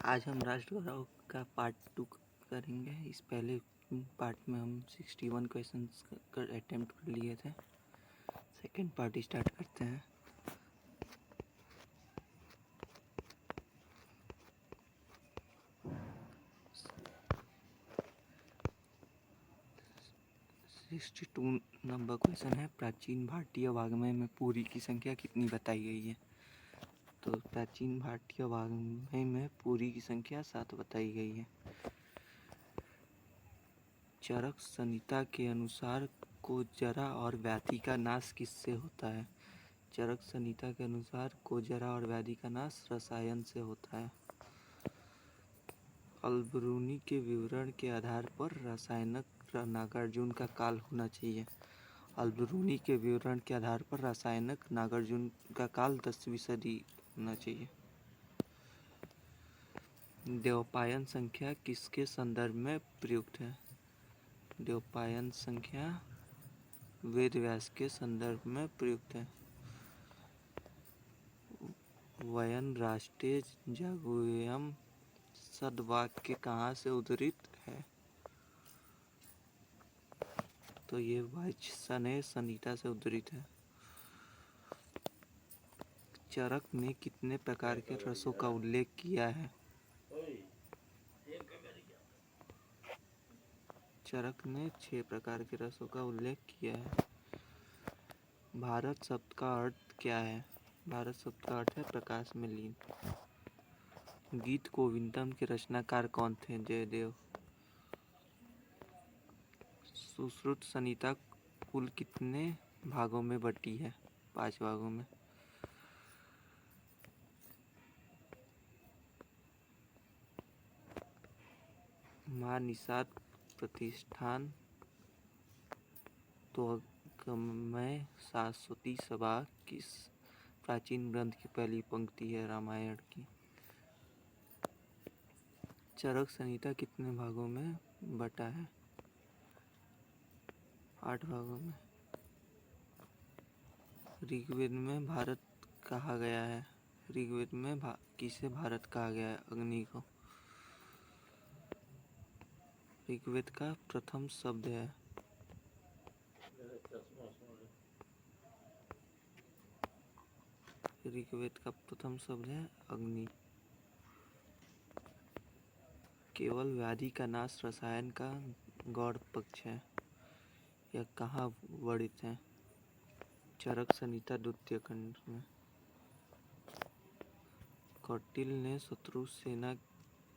आज हम राष्ट्रगौरव का पार्ट 2 करेंगे। इस पहले पार्ट में हम 61 क्वेश्चंस कर अटेम्प्ट कर लिए थे। सेकंड पार्ट स्टार्ट करते हैं। सिक्सटी टू नंबर क्वेश्चन है, प्राचीन भारतीय वाग्मय में पूरी की संख्या कितनी बताई गई है। तो प्राचीन भारतीय वाग्मय में पूरी की संख्या 7 बताई गई है। चरक संहिता के अनुसार कोजरा और व्याधि का नाश किससे होता है। चरक संहिता के अनुसार कोजरा और व्याधि का नाश रसायन से होता है। अलबरूनी के विवरण के आधार पर रासायनिक नागार्जुन का काल होना चाहिए। अलबरूनी के विवरण के आधार पर रासायनिक नागार्जुन का काल 10वीं सदी होना चाहिए। द्यौपायन संख्या किसके संदर्भ में प्रयुक्त है। द्यौपायन संख्या वेद व्यास के संदर्भ में प्रयुक्त है। वयन राष्ट्रे जागुयम सदवाक्य कहाँ से उद्धृत है। तो ये वाजसनेय संहिता से उद्धृत है। चरक ने कितने प्रकार के रसों का उल्लेख किया है। चरक ने 6 प्रकार के रसों का उल्लेख किया है। भारत शब्द का अर्थ क्या है। भारत शब्द का अर्थ है प्रकाश में लीन। गीत गोविंदम के रचनाकार कौन थे। जयदेव। सुश्रुत संहिता कुल कितने भागों में बटी है। 5 भागों में। माँ निषाद प्रतिष्ठान त्वगमय शाश्वती सभा किस प्राचीन ग्रंथ की पहली पंक्ति है। रामायण की। चरक संहिता कितने भागों में बटा है। 8 भागों में। ऋग्वेद में भारत कहा गया है। ऋग्वेद में किसे भारत कहा गया है। अग्नि को। ऋग्वेद का प्रथम शब्द है। ऋग्वेद का प्रथम शब्द है अग्नि। केवल व्याधि का नाश रसायन का गौड़ पक्ष है। यह कहाँ वर्णित है। चरक संहिता द्वितीय खंड में। कौटिल्य ने शत्रु सेना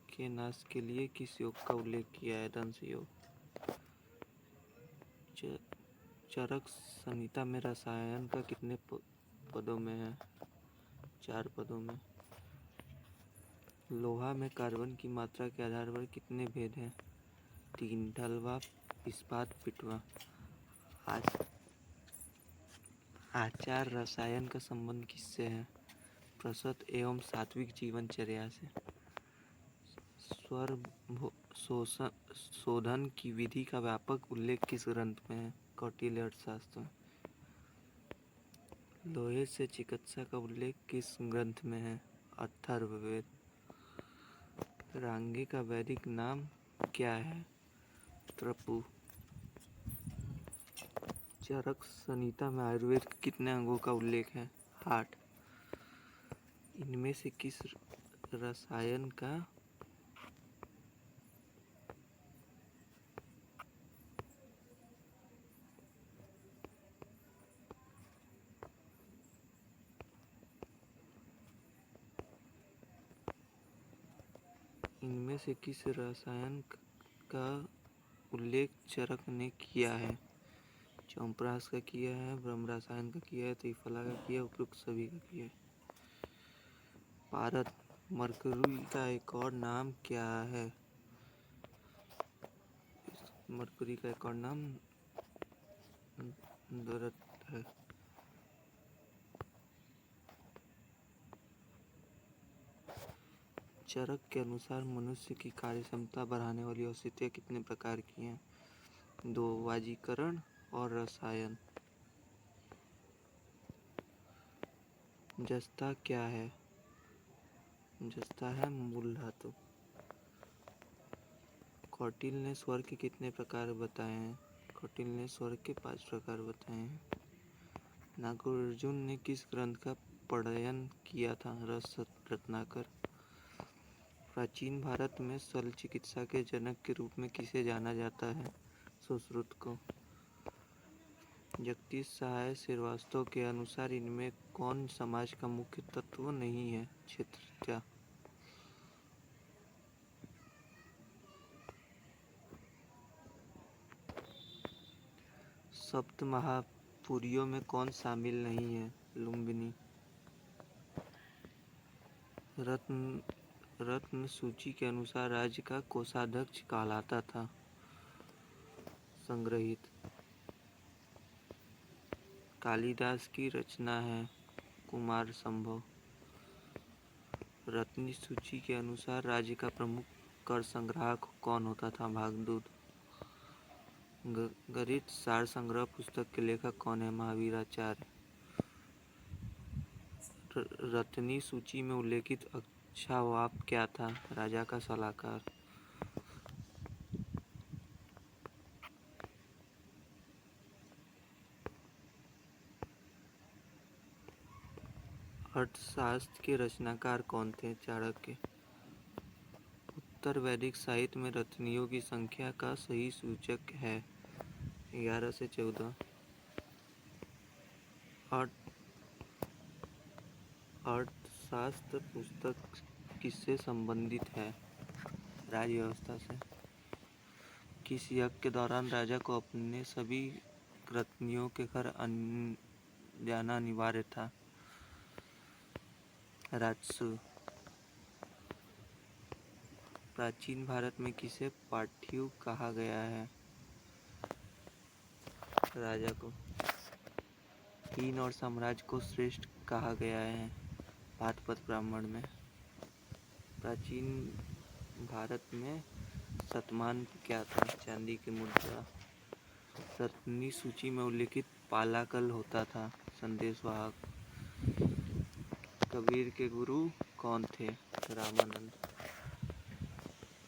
के नाश के लिए किस योग का उल्लेख किया है। दंश योग। चरक संहिता में रसायन का कितने पदों में है। 4 पदों में। लोहा में कार्बन की मात्रा के आधार पर कितने भेद हैं। 3। ढलवा, इस्पात, पिटवा। आचार रसायन का संबंध किससे है। प्रसत एवं सात्विक जीवनचर्या से। स्वर शोधन की विधि का व्यापक उल्लेख किस ग्रंथ में है। कौटिल्य अर्थशास्त्र में। लोहे से चिकित्सा का उल्लेख किस ग्रंथ में है। अथर्ववेद। रांगे का वैदिक नाम क्या है। त्रपु। चरक संहिता में आयुर्वेद के कितने अंगों का उल्लेख है। 8। इनमें से किस रसायन का उल्लेख चरक ने किया है। च्यवनप्राश का किया है, ब्रह्म रसायन का किया है, त्रिफला का किया है, उपयुक्त सभी का किया है। पारद मरकरी का एक और नाम क्या है। मरकरी का एक और नाम दरत है। चरक के अनुसार मनुष्य की कार्य क्षमता बढ़ाने वाली औषधियाँ कितने प्रकार की हैं। 2। वाजीकरण और रसायन। जस्ता क्या है। समझता है मूल धातु। कौटिल्य ने स्वर के कितने प्रकार बताए हैं? कौटिल्य ने स्वर के 5 प्रकार बताए हैं। नागार्जुन ने किस ग्रंथ का पठन किया था? रस रत्नाकर। प्राचीन भारत में शल्य चिकित्सा के जनक के रूप में किसे जाना जाता है? सुश्रुत को। जगदीश सहाय श्रीवास्तव के अनुसार इनमें कौन समाज का मुख्य तत्व नहीं है? क्षेत्रीयता। सप्त महापुरियों में कौन शामिल नहीं है? लुम्बिनी। रत्न सूची के अनुसार राज्य का कोषाध्यक्ष कहलाता था? संग्रहित। कालिदास की रचना है कुमार संभव। रत्नी सूची के अनुसार राज्य का प्रमुख कर संग्राहक कौन होता था? भागदूत। गणित सार संग्रह पुस्तक के लेखक कौन है? महावीराचार्य। रत्नी सूची में उल्लेखित अक्षावाप क्या था? राजा का सलाहकार। अर्थशास्त्र के रचनाकार कौन थे? चाणक्य। उत्तर वैदिक साहित्य में रत्नियों की संख्या का सही सूचक है? 11 से 14। अर्थशास्त्र पुस्तक किससे संबंधित है? राज्य व्यवस्था से। किस यज्ञ के दौरान राजा को अपने सभी रत्नियों के घर जाना अनिवार्य था? राजसूय। प्राचीन भारत में किसे पाठ्यु कहा गया है? राजा को। हीन और साम्राज्य को श्रेष्ठ कहा गया है? पादप ब्राह्मण में। प्राचीन भारत में शतमान क्या था? चांदी की मुद्रा। रत्नी सूची में उल्लेखित पालाकल होता था? संदेशवाहक। कबीर के गुरु कौन थे? रामानंद।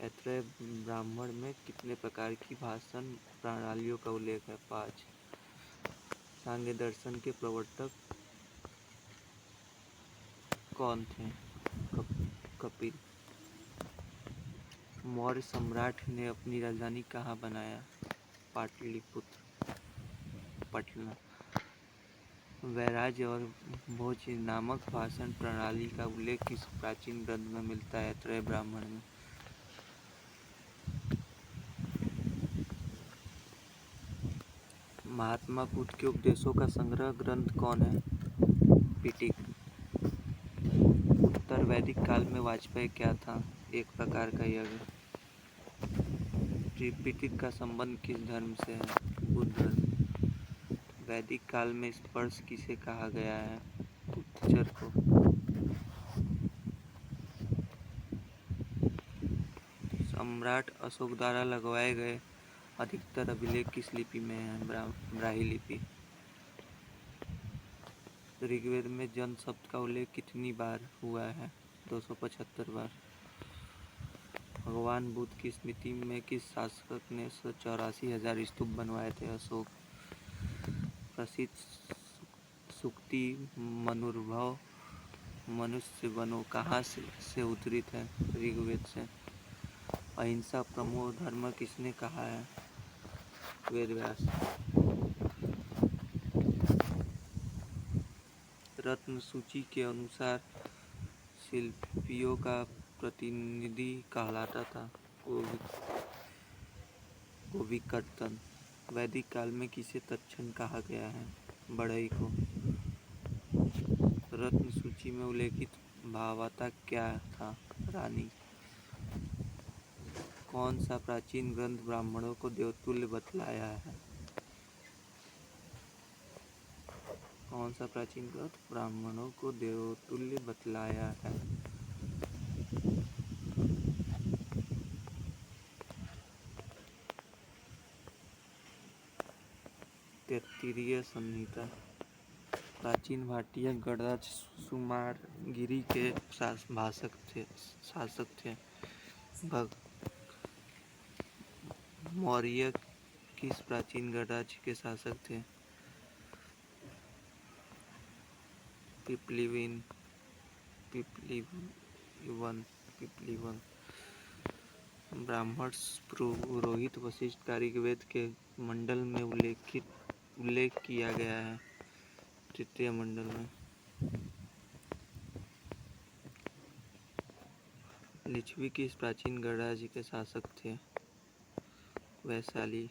ऐत्रेय ब्राह्मण में कितने प्रकार की भाषण प्रणालियों का उल्लेख है? 5। सांख्य दर्शन के प्रवर्तक कौन थे? कपिल। मौर्य सम्राट ने अपनी राजधानी कहाँ बनाया? पाटलिपुत्र। पटना। वैराज्य और भोज नामक भाषण प्रणाली का उल्लेख किस प्राचीन ग्रंथ में मिलता है? ऐत्रेय ब्राह्मण में। महात्मा बुद्ध के उपदेशों का संग्रह ग्रंथ कौन है? पिटक। उत्तर वैदिक काल में वाजपेय क्या था? एक प्रकार का यज्ञ। त्रिपिटक का संबंध किस धर्म से है? बुद्ध धर्म। वैदिक काल में स्पर्श किसे कहा गया है? गुप्तचर को। सम्राट अशोक द्वारा लगवाए गए अधिकतर अभिलेख किस लिपि में है? ब्राह्मी लिपि। ऋग्वेद में जन शब्द का उल्लेख कितनी बार हुआ है? 275 बार। भगवान बुद्ध की स्मृति में किस शासक ने 84,000 स्तूप बनवाए थे? अशोक। प्रसिद्ध सूक्ति मनुर्भव मनुष्य बनो कहाँ से उद्धृत है? ऋग्वेद से। अहिंसा परमो धर्म किसने कहा है? वेदव्यास। रत्न सूची के अनुसार शिल्पियों का प्रतिनिधि कहलाता था? गोविकर्तन। वैदिक काल में किसे तक्षण कहा गया है? बढ़ई को। रत्न सूची में उल्लेखित भावाता क्या था? रानी। कौन सा प्राचीन ग्रंथ ब्राह्मणों को देवतुल्य बतलाया है? कौन सा प्राचीन ग्रंथ ब्राह्मणों को देवतुल्य बतलाया है? तैत्तिरीय संहिता। प्राचीन भारतीय गणराज सुमारगिरी के शासक थे। मौर्य किस प्राचीन गणराज्य के शासक थे? पिपलीवन। ब्राह्मण पुरोहित वशिष्ठ का ऋग्वेद के मंडल में उल्लेख किया गया है। तृतीय मंडल में। लिच्छवी किस प्राचीन गणराज्य के शासक थे? वैशाली।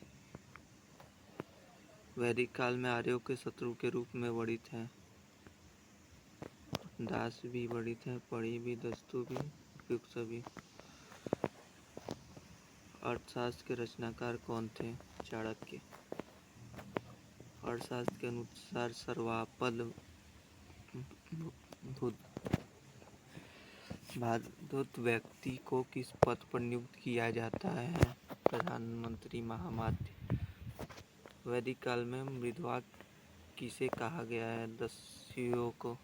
वैदिक काल में आर्यों के शत्रु के रूप में वर्णित है। दास भी वर्णित है, पढ़ी भी, दस्तु भी, उपयुक्त सभी। अर्थशास्त्र के रचनाकार कौन थे? चाणक्य। अर्थशास्त्र के अनुसार सर्वापद भारत व्यक्ति को किस पद पर नियुक्त किया जाता है? प्रधानमंत्री महामात्य। वैदिक काल में मृदवाक किसे कहा गया है? दस्युओं को।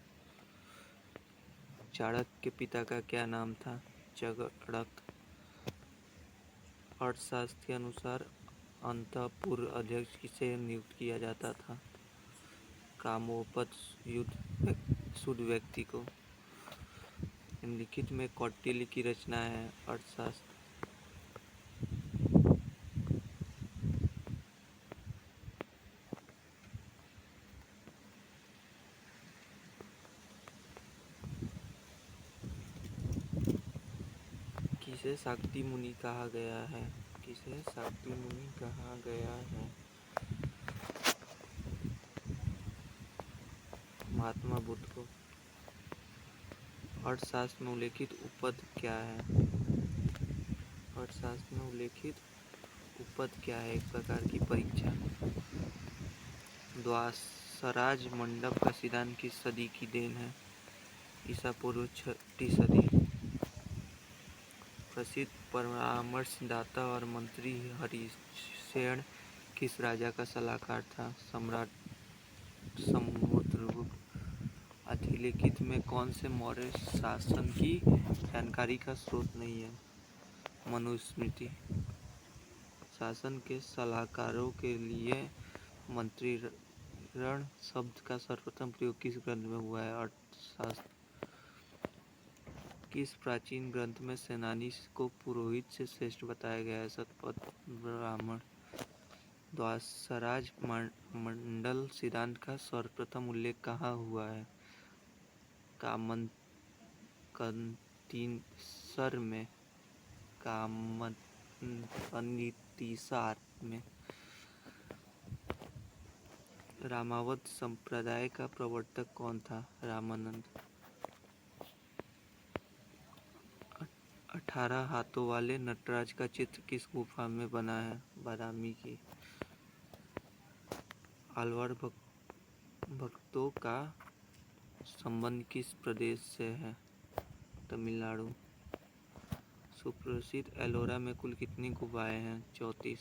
चाणक्य के पिता का क्या नाम था? चगड़क। अर्थशास्त्र के अनुसार अंतःपुर अध्यक्ष किसे नियुक्त किया जाता था? कामोपद शुद्ध व्यक्ति को। निम्नलिखित में कौटिल्य की रचना है। अर्थशास्त्र। किसे शाक्ति मुनि कहा गया है? किसे शाक्ति मुनि कहा गया है? महात्मा बुद्ध को। अर्थशास्त्र में उल्लेखित उपपद क्या है? अर्थशास्त्र में उल्लेखित उपपद क्या है? एक प्रकार की परीक्षा। द्वासराज मंडप का सिद्धांत किस सदी की देन है? ईसा पूर्व 6ठी सदी। प्रसिद्ध परामर्शदाता और मंत्री हरिसेन किस राजा का सलाहकार था? सम्राट समुद्रगुप्त। अधिलिखित में कौन से मौर्य शासन की जानकारी का स्रोत नहीं है? मनुस्मृति। शासन के सलाहकारों के लिए मंत्रीगण शब्द का सर्वप्रथम प्रयोग किस ग्रंथ में हुआ है? अर्थशास्त्र। किस प्राचीन ग्रंथ में सेनानी को पुरोहित से श्रेष्ठ बताया गया है? शतपथ ब्राह्मण। द्वासराज मंडल सिद्धांत का सर्वप्रथम उल्लेख कहाँ हुआ है? कामन्तिसर में। में। रामावत संप्रदाय का प्रवर्तक कौन था? रामानंद। 18 हाथों वाले नटराज का चित्र किस गुफा में बना है? बादामी की। आल्वार भक्तों का संबंध किस प्रदेश से है? तमिलनाडु। सुप्रसिद्ध एलोरा में कुल कितनी गुफाएं हैं? 34।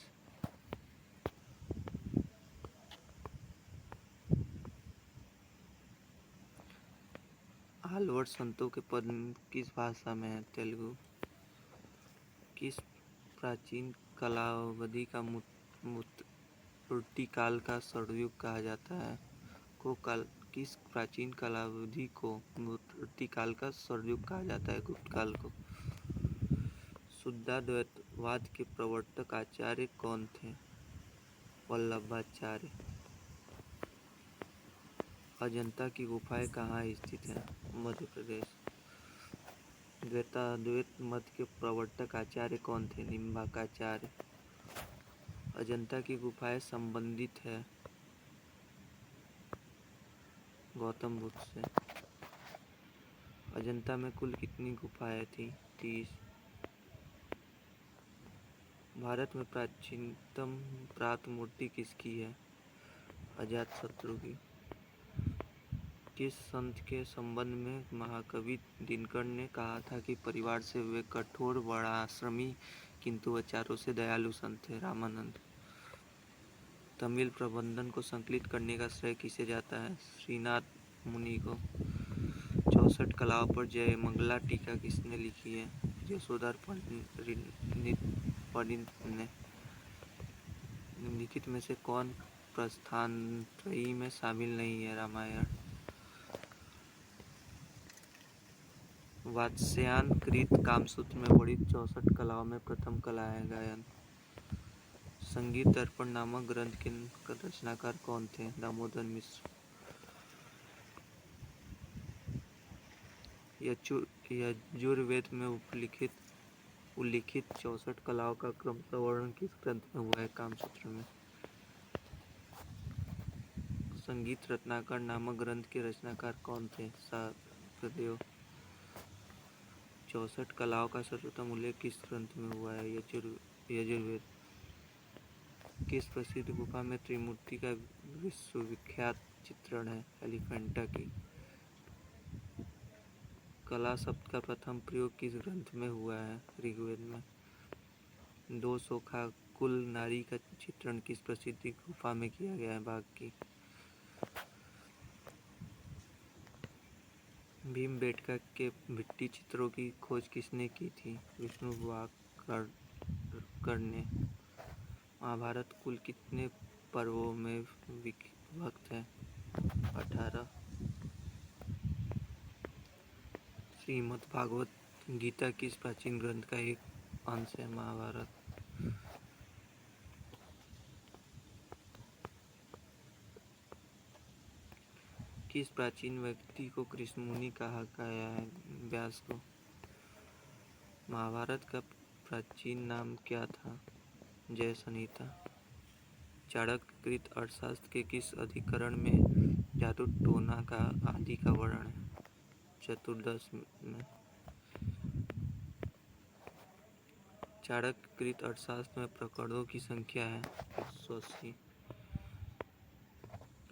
आल्वर संतों के पद किस भाषा में है? तेलुगु। किस प्राचीन कालावधि का मूर्तिकाल का स्वर्णयुग कहा जाता है? किस प्राचीन कालावधि को मूर्तिकाल का स्वर्णयुग कहा जाता है? गुप्त काल को। शुद्धाद्वैतवाद के प्रवर्तक आचार्य कौन थे? वल्लभाचार्य। अजंता की गुफाएं कहाँ स्थित हैं? मध्य प्रदेश। द्वैताद्वैत मत के प्रवर्तक आचार्य कौन थे? निम्बार्काचार्य। अजंता की गुफाएं संबंधित है गौतम बुद्ध से। अजंता में कुल कितनी गुफाएं थी? 30। भारत में प्राचीनतम प्रात मूर्ति किसकी है? अजातशत्रु की। किस संत के संबंध में महाकवि दिनकर ने कहा था कि परिवार से वे कठोर वर्णाश्रमी किंतु विचारों से दयालु संत थे? रामानंद। तमिल प्रबंधन को संकलित करने का श्रेय किसे जाता है? श्रीनाथ मुनि को। 64 कलाओं पर जयमंगला टीका किसने लिखी है? यशोधर पंडित ने। निम्नलिखित में से कौन प्रस्थानत्रयी में शामिल नहीं है? रामायण। वात्स्यायन कृत कामसूत्र में वर्णित 64 कलाओं में प्रथम कला है गायन। संगीत दर्पण नामक ग्रंथ के रचनाकार कौन थे? दामोदर मिश्र। यजुर्वेद में उल्लिखित 64 कलाओं का क्रमशः वर्णन किस ग्रंथ में हुआ है? कामसूत्र में। संगीत रत्नाकर नामक ग्रंथ के रचनाकार कौन थे? शार्ंगदेव। 64 कलाओं का सर्वोत्तम उल्लेख किस ग्रंथ में हुआ है? यजुर्वेद। किस प्रसिद्ध गुफा में त्रिमूर्ति का विश्वविख्यात चित्रण है? एलिफेंटा की। कला शब्द का प्रथम प्रयोग किस ग्रंथ में हुआ है? ऋग्वेद में। 2 शोकाकुल नारी का चित्रण किस प्रसिद्ध गुफा में किया गया है? बाघ की। भीमबेटका के भित्ति चित्रों की खोज किसने की थी? विष्णु वाकरकर ने। महाभारत कुल कितने पर्वों में विभक्त है? 18। श्रीमद्भागवत गीता किस प्राचीन ग्रंथ का एक अंश है? महाभारत। किस प्राचीन व्यक्ति को कृष्णमुनि कहा गया है? व्यास को। महाभारत का प्राचीन नाम क्या था? जय संहिता। चाणक्य कृत अर्थशास्त्र के किस अधिकरण में जादू टोना का आदि का वर्णन है? चतुर्दश में। चाणक्य कृत अर्थशास्त्र में प्रकरणों की संख्या है 180।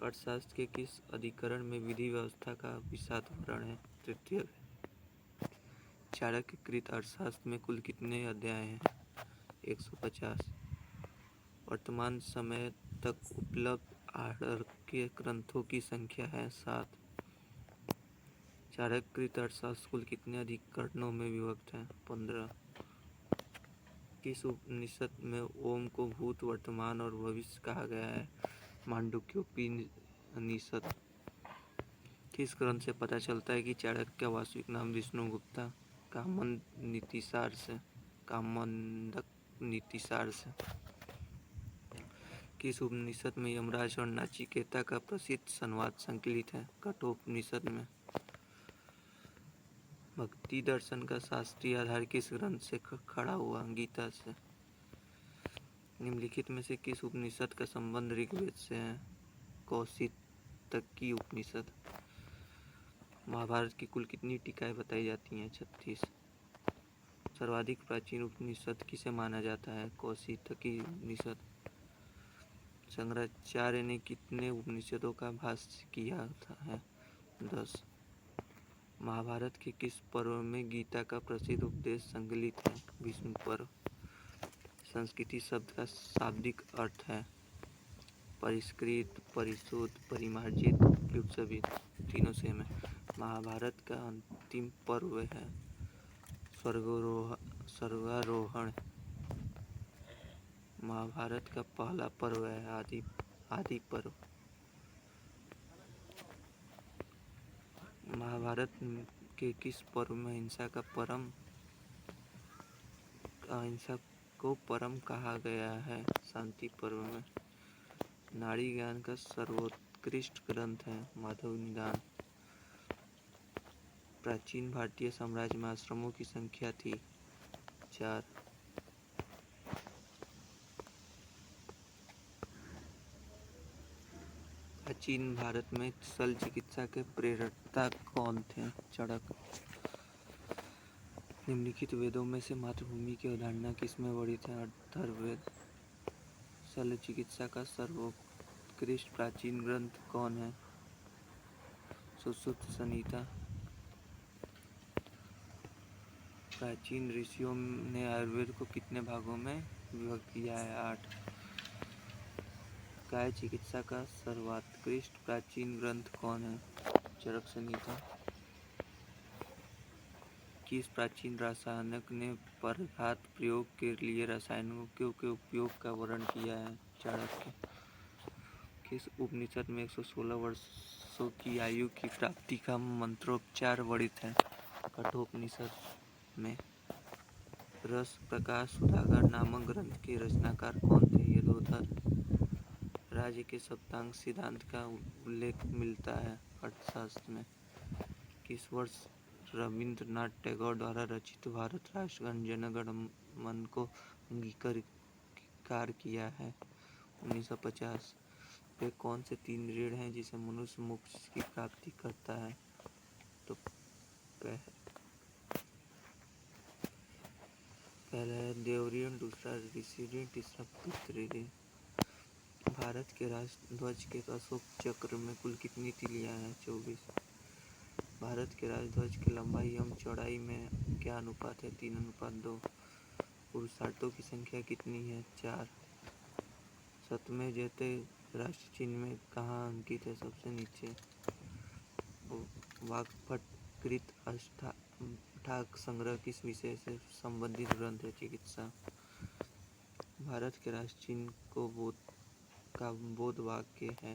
अर्थशास्त्र के किस अधिकरण में विधि व्यवस्था का विशद वर्णन है? तृतीय। चाणक्य कृत अर्थशास्त्र में कुल कितने अध्याय हैं? 150। वर्तमान समय तक उपलब्ध आर्किय ग्रंथों की संख्या है 7। चाणक्य कृत अर्थशास्त्र कुल कितने अधिकरणों में विभक्त है? 15। किस उपनिषद में ओम को भूत, वर्तमान और भविष्य कहा गया है? मांडुक्योपनिषद। किस ग्रंथ से पता चलता है कि चाणक्य का वास्तविक नाम विष्णुगुप्ता कामंडक नीतिसार से? किस उपनिषद में यमराज और नाचिकेता का प्रसिद्ध संवाद संकलित है? कठोपनिषद में। भक्ति दर्शन का शास्त्रीय आधार किस ग्रंथ से खड़ा हुआ? गीता से। निम्नलिखित में से किस उपनिषद का संबंध ऋग्वेद से है? कौशितकी उपनिषद। महाभारत की कुल कितनी टीकाएं बताई जाती हैं? 36। सर्वाधिक प्राचीन उपनिषद किसे माना जाता है? कौशितकी उपनिषद। शंकराचार्य ने कितने उपनिषदों का भाष्य किया है? 10। महाभारत के किस पर्व में गीता का प्रसिद्ध उपदेश संकलित है? विष्णु पर्व। संस्कृति शब्द का शाब्दिक अर्थ है? परिष्कृत, परिशुद्ध, परिमार्जित, उपयुक्त सभी तीनों से में। महाभारत का अंतिम पर्व है स्वर्गारोहण। महाभारत का पहला पर्व है आदि पर्व। महाभारत के किस पर्व में अहिंसा को परम कहा गया है? शांति पर्व में। नाड़ी ज्ञान का सर्वोत्कृष्ट ग्रंथ है माधव निदान। प्राचीन भारतीय साम्राज्य में आश्रमों की संख्या थी 4। प्राचीन भारत में शल्य चिकित्सा के प्रेरकता कौन थे? चाणक्य। निम्नलिखित वेदों में से मातृभूमि की अवधारणा किसमें वर्णित है? अथर्ववेद। शल्य चिकित्सा का सर्वोत्कृष्ट प्राचीन ग्रंथ कौन है? सुश्रुत संहिता। प्राचीन ऋषियों ने आयुर्वेद को कितने भागों में विभक्त किया है? 8। काय चिकित्सा का सर्वोत्कृष्ट प्राचीन ग्रंथ कौन है? चरक संहिता। किस प्राचीन रासायनिक ने पराघात प्रयोग के लिए रसायनों के उपयोग का वर्णन किया है? चाणक्य। किस उपनिषद में 116 वर्षों की आयु की प्राप्ति का मंत्रोच्चार वर्णित है? कठोपनिषद में। रस प्रकाश सुधाकर नामक ग्रंथ के रचनाकार कौन थे? यशोधर। राज्य के सप्तांग सिद्धांत का उल्लेख मिलता है अर्थशास्त्र में। किस वर्ष रविंद्रनाथ टैगोर द्वारा रचित भारत राष्ट्रगान जन गण मन को अंगीकार किया है? 1950। वे कौन से 3 ऋण हैं जिसे मनुष्य मोक्ष की प्राप्ति करता है? तो पहला है देव ऋण, दूसरा ऋषि ऋण, तीसरा पितृ ऋण। भारत के राष्ट्र ध्वज के अशोक चक्र में कुल कितनी तिलियां हैं? 24। भारत के राष्ट्रध्वज की लंबाई एवं चौड़ाई में क्या अनुपात है? 3:2। पुरुषार्थों की संख्या कितनी है? 4। सतमें जयते राष्ट्र चिन्ह में कहाँ अंकित है? सबसे नीचे। वाग्भट कृत अष्टांग संग्रह किस विषय से संबंधित ग्रंथ है? चिकित्सा। भारत के राष्ट्र चिन्ह को बोध वाक्य है।